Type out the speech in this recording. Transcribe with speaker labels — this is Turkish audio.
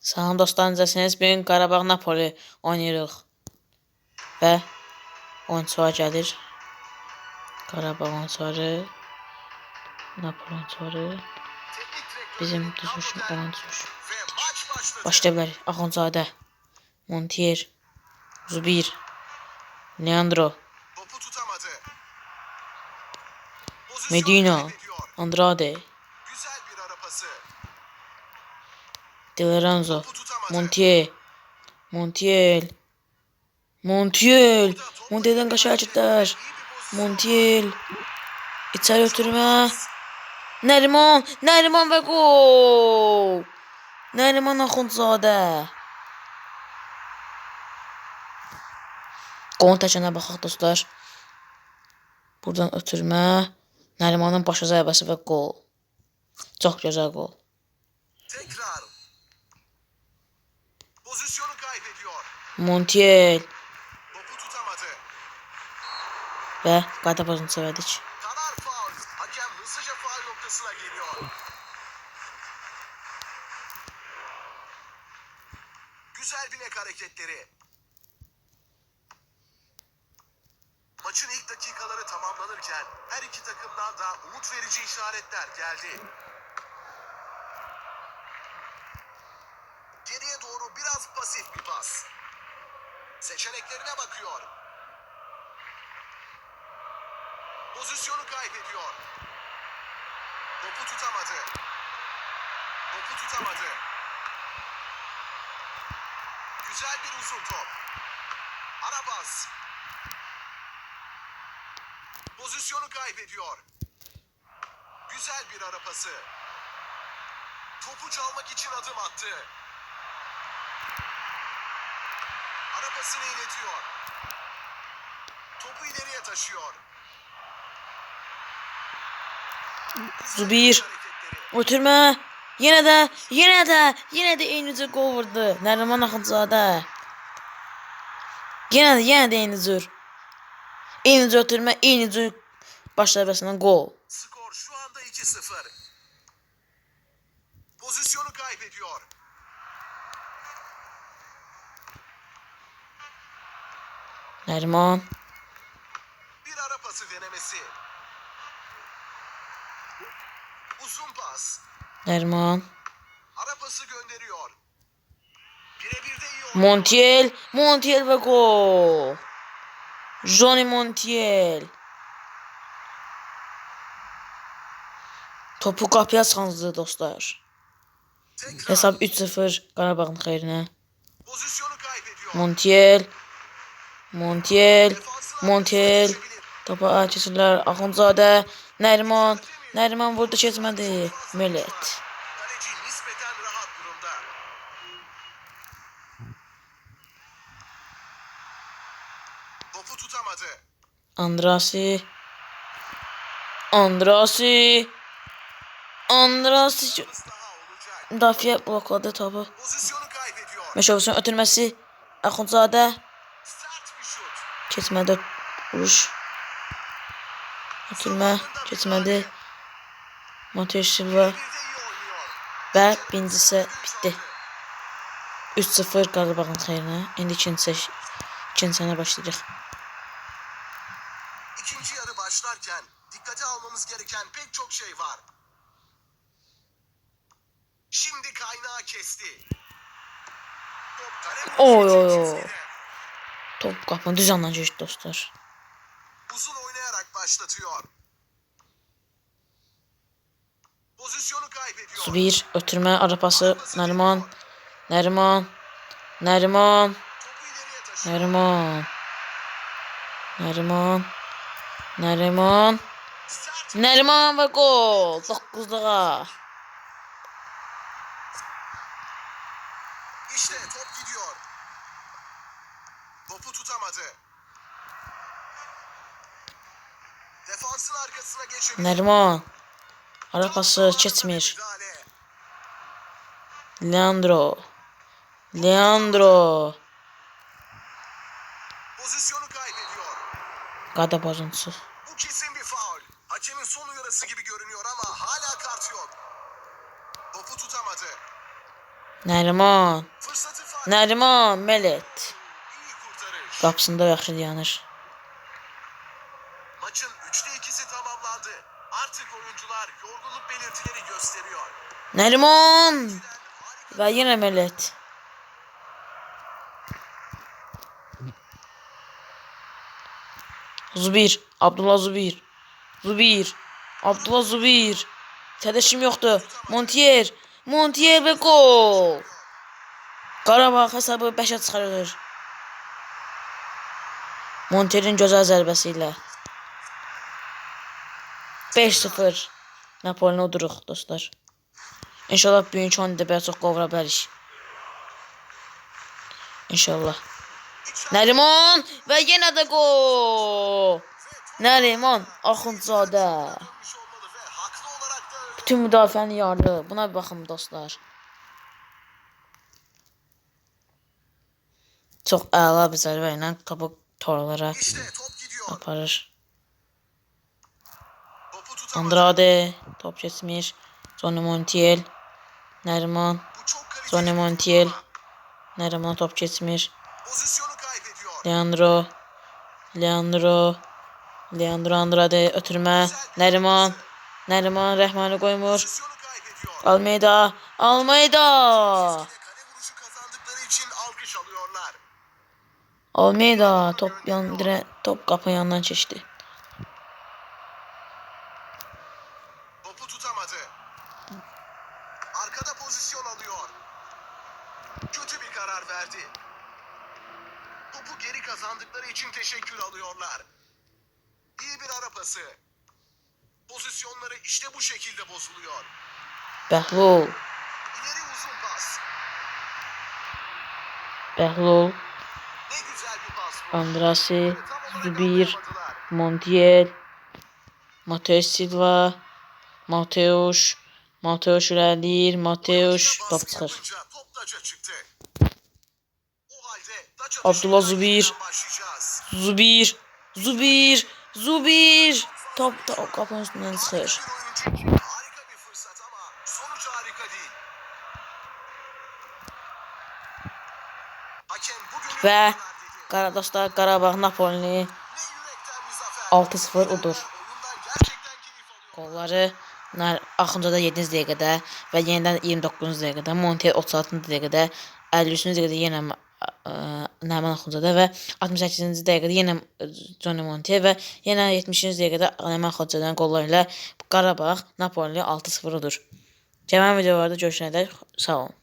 Speaker 1: Salam dostlar, necəsiniz? Bugün Qarabağ Napoli oynayırıq və oyunçular gəlir. Qarabağ oyunçuları, Napoli oyunçuları, bizim düzmüşüm oyunçular. Başlaya bilərik. Axunzadə, Montier, Zubir, Leandro, Medina, Andrade, De Lorenzo, Montiel, Montiel'den qaşı hərəkətlər, Montiel, içəri ötürmə, Nəriman və gol! Nəriman Axundzadə. Qolun təkənə baxaq dostlar. Buradan ötürmə, Nərimanın başı zərbəsi və gol. Çox gözəl gol.
Speaker 2: Tekrar. Pozisyonu kaybediyor.
Speaker 1: Montiel
Speaker 2: Topu tutamadı.
Speaker 1: və Qadapazını sevədik.
Speaker 2: Kanar faul. Hakem hızlıca faul noktasına geliyor. Güzel bilek hareketleri. Maçın ilk dakikaları tamamlanırken her iki takımdan da umut verici işaretler geldi. Geriye doğru biraz pasif bir pas. Seçeneklerine bakıyor. Pozisyonu kaybediyor. Topu tutamadı. Güzel bir uzun top. Ara pas. Pozisyonu kaybediyor. Güzel bir ara pası. Topu çalmak için adım attı. Ara pasını iletiyor. Topu ileriye taşıyor.
Speaker 1: Zubir ötürmə, yenə də eynicə gol vurdu. Nəriman Axundzadə. Yenə də eyni cür. Eynicə ötürmə, eynicə baş zərbəsindən gol.
Speaker 2: Skor şu anda 2-0. Pozisyonu kaybediyor.
Speaker 1: Nəriman,
Speaker 2: Bir ara pası denemesi. Uzun pas.
Speaker 1: Nəriman,
Speaker 2: Ara pası gönderiyor. Birebir de iyi oynuyor.
Speaker 1: Montiel və gol. Johnny Montiel. Topu qapıya sıxanızdı dostlar.
Speaker 2: Tekrar.
Speaker 1: Hesab 3-0 Qarabağın xeyrinə.
Speaker 2: Pozisyonu kaybediyor.
Speaker 1: Montiel. Topa keçirlər. Axundzadə, Nəriman vurdu, keçmədi. Millet.
Speaker 2: Kaleci nispeten rahat durumda. Topu tutamadı.
Speaker 1: Andrasi
Speaker 2: Yalnız daha olacak.
Speaker 1: müdafiə blokladı topu.
Speaker 2: Pozisyonu kaybediyor.
Speaker 1: Meşovsun ötürməsi. Axundzadə
Speaker 2: Sert bir şut.
Speaker 1: keçmədi. Vuruş. Ötürmə keçmədi. Montiel Silva
Speaker 2: Bir de iyi oynuyor.
Speaker 1: və birincisi bitdi. 3-0 Qarabağın xeyrinə. İndi ikinci sənə başlayırıq.
Speaker 2: İkinci yarı başlarken dikkate almamız gereken pek çok şey var. Şimdi kaynağı kesti. Top kale
Speaker 1: Oy. Top qapını düz yandan keçdi dostlar.
Speaker 2: uzun oynayarak başlatıyor. Pozisyonu kaybediyor.
Speaker 1: Zubir ötürmə arapası Nəriman.
Speaker 2: Topu ileriye taşıyor. Sert.
Speaker 1: Nəriman və gol. 9-luğa.
Speaker 2: İşte top gidiyor. Topu tutamadı. Defansın arkasına geçebilir.
Speaker 1: Nəriman. Arapası keçmir. Leandro.
Speaker 2: Pozisyonu kaybediyor.
Speaker 1: Qadapazınçı.
Speaker 2: Bu kesin bir faul. Hakemin son uyarısı gibi görünüyor ama hala kart yok. Topu tutamadı.
Speaker 1: Nəriman.
Speaker 2: Fırsatı fark.
Speaker 1: Nəriman, Melet.
Speaker 2: İyi kurtarış.
Speaker 1: Qapısında yaxşı dayanır.
Speaker 2: Maçın 3'te 2'si tamamlandı. Artık oyuncular yorgunluk belirtileri gösteriyor.
Speaker 1: Nəriman. Və yenə Melet. Zubir. Abdullah Zubir. Zubir. Abdullah Zubir. Tədaşım yoxdur. Montier. Montier və gol. Qarabağ hesabı 5'ə çıxarır. Montier'in gözəl zərbəsi ilə. 5-0. Napoli'ni uduruq dostlar. İnşallah bugünkü oyunda biraz çox qovura bilərik. İnşallah. Nəriman və yenə də gol. Nəriman Axundzadə.
Speaker 2: Dönmüş olmalı ve haklı olarak da öyle.
Speaker 1: Bütün müdafiəni yardı. Buna bir baxın dostlar. Çox əla bir zərbə ilə topu torlara
Speaker 2: İşte top gidiyor.
Speaker 1: aparır.
Speaker 2: Topu tutamadı.
Speaker 1: Andrade top geçmir. Johnny Montiel. Nəriman.
Speaker 2: Bu çok kaliteli
Speaker 1: Johnny
Speaker 2: bir
Speaker 1: Montiel.
Speaker 2: kurtarma.
Speaker 1: Nəriman top geçmir.
Speaker 2: Pozisyonu kaybediyor.
Speaker 1: Leandro Andrade ötürmə. Nəriman Rəhmani qoymur.
Speaker 2: Pozisyonu kaybediyor.
Speaker 1: Almeida.
Speaker 2: Kale vuruşu kazandıkları için alkış alıyorlar.
Speaker 1: Almeida top qapının yanından keçdi.
Speaker 2: Topu tutamadı. Arkada pozisyon alıyor. Kötü bir karar verdi. Topu geri kazandıkları için teşekkür alıyorlar. İyi bir ara pası. Pozisyonları işte bu şekilde bozuluyor.
Speaker 1: Bəhlul.
Speaker 2: İleri uzun pas.
Speaker 1: Bəhlul.
Speaker 2: Ne güzel bir pas bu.
Speaker 1: Andrasi.
Speaker 2: Tam olarak
Speaker 1: Zubir.
Speaker 2: anlayamadılar.
Speaker 1: Montiel. Mateus Silva. Mateus irəliyir. Mateus top çıxır.
Speaker 2: Yapınca top taça çıktı. O halde taç
Speaker 1: Abdullah
Speaker 2: atışından
Speaker 1: Zubir.
Speaker 2: yeniden başlayacağız.
Speaker 1: Zubir. Top qapının üstündən çıxır.
Speaker 2: Bir oyuncu için harika bir fırsat ama sonuç harika değil. Hakem bugün
Speaker 1: Və dostlar Qarabağ Napolini
Speaker 2: ne yürekten bir zafer.
Speaker 1: 6-0 udur.
Speaker 2: Oyundan gerçekten keyif alıyor.
Speaker 1: Qolları Axundzadə 7-ci dəqiqədə və yenidən 29-cu dəqiqədə, Montiel 36-cı dəqiqədə, 53-cü dəqiqədə yenə Nəriman Axundzadə və 68-ci dəqiqədə yenə Johnny Montiel və yenə 70-ci dəqiqədə Nəriman Axundzadənin qolları ilə Qarabağ Napolini 6-0 udur. Gələn videolarda görüşənədək sağ olun.